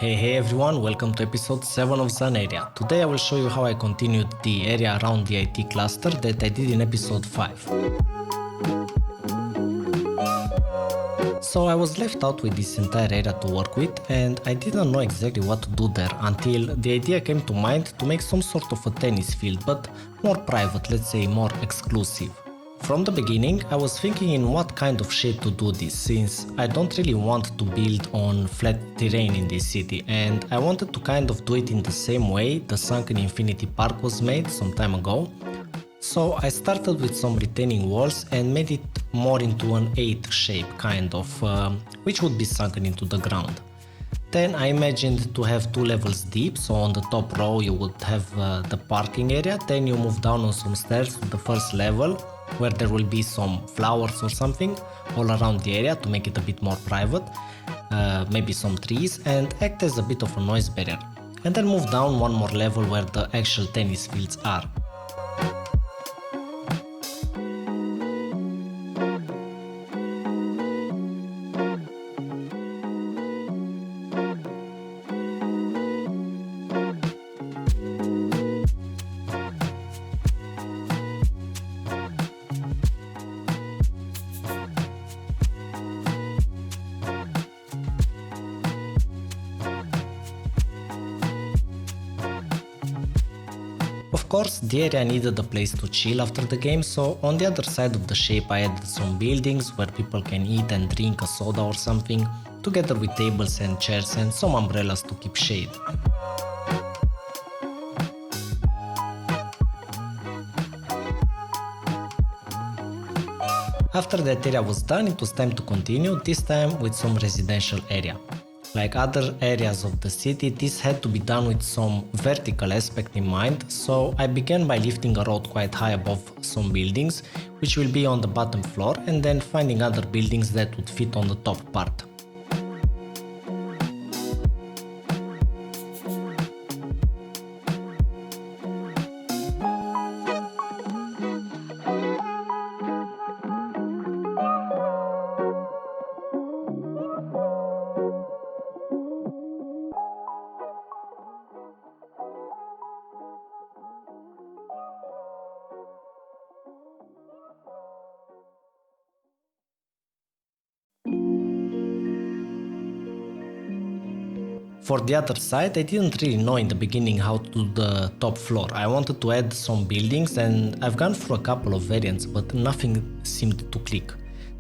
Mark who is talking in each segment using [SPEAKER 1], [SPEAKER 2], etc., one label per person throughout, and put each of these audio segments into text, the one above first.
[SPEAKER 1] Hey everyone, welcome to episode 7 of Zanerya. Today I will show you how I continued the area around the IT cluster that I did in episode 5. So I was left out with this entire area to work with and I didn't know exactly what to do there until the idea came to mind to make some sort of a tennis field, but more private, let's say more exclusive. From the beginning, I was thinking in what kind of shape to do this, since I don't really want to build on flat terrain in this city, and I wanted to kind of do it in the same way the Sunken Infinity Park was made some time ago. So I started with some retaining walls and made it more into an 8 shape kind of, which would be sunken into the ground. Then I imagined to have 2 levels deep, so on the top row you would have the parking area, then you move down on some stairs to the first level, where there will be some flowers or something all around the area to make it a bit more private, maybe some trees, and act as a bit of a noise barrier. And then move down one more level where the actual tennis fields are. Of course, the area needed a place to chill after the game, so on the other side of the shape I added some buildings where people can eat and drink a soda or something, together with tables and chairs and some umbrellas to keep shade. After that area was done, it was time to continue, this time with some residential area. Like other areas of the city, this had to be done with some vertical aspect in mind, so I began by lifting a road quite high above some buildings, which will be on the bottom floor, and then finding other buildings that would fit on the top part. For the other side, I didn't really know in the beginning how to do the top floor. I wanted to add some buildings and I've gone through a couple of variants, but nothing seemed to click.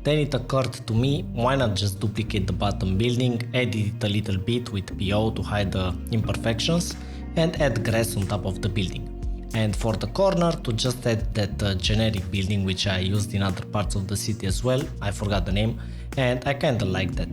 [SPEAKER 1] Then it occurred to me, why not just duplicate the bottom building, edit it a little bit with PO to hide the imperfections, and add grass on top of the building. And for the corner, to just add that generic building which I used in other parts of the city as well, I forgot the name, and I kinda like that.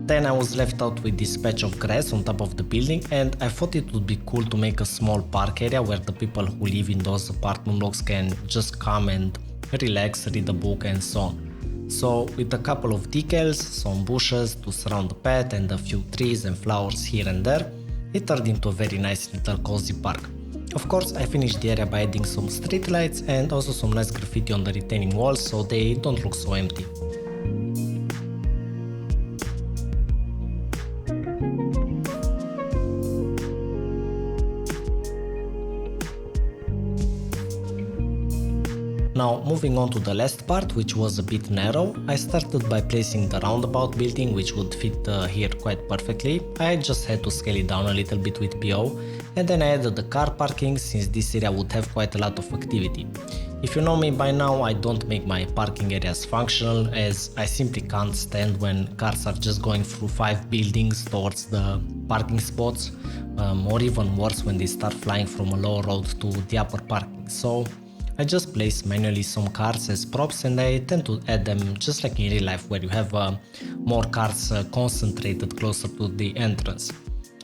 [SPEAKER 1] Then I was left out with this patch of grass on top of the building, and I thought it would be cool to make a small park area where the people who live in those apartment blocks can just come and relax, read a book and so on. So with a couple of decals, some bushes to surround the path and a few trees and flowers here and there, it turned into a very nice little cozy park. Of course, I finished the area by adding some street lights and also some nice graffiti on the retaining walls so they don't look so empty. Now, moving on to the last part, which was a bit narrow, I started by placing the roundabout building, which would fit here quite perfectly. I just had to scale it down a little bit with PO, and then I added the car parking since this area would have quite a lot of activity. If you know me by now, I don't make my parking areas functional, as I simply can't stand when cars are just going through 5 buildings towards the parking spots, or even worse when they start flying from a lower road to the upper parking. So I just place manually some cars as props and I tend to add them just like in real life where you have more cars concentrated closer to the entrance.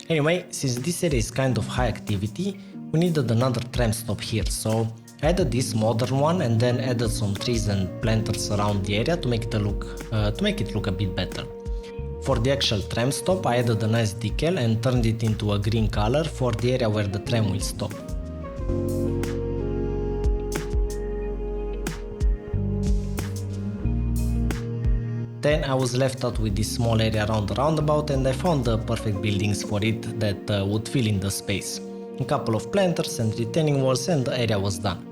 [SPEAKER 1] Anyway, since this area is kind of high activity, we needed another tram stop here, so I added this modern one and then added some trees and planters around the area to make it look a bit better. For the actual tram stop, I added a nice decal and turned it into a green color for the area where the tram will stop. Then I was left out with this small area around the roundabout, and I found the perfect buildings for it that would fill in the space. A couple of planters and retaining walls, and the area was done.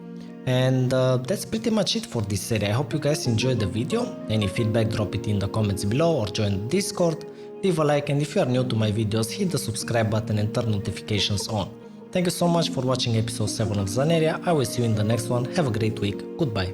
[SPEAKER 1] And that's pretty much it for this area. I hope you guys enjoyed the video. Any feedback, drop it in the comments below or join the Discord. Leave a like, and if you are new to my videos, hit the subscribe button and turn notifications on. Thank you so much for watching episode 7 of Zanerya. I will see you in the next one. Have a great week. Goodbye.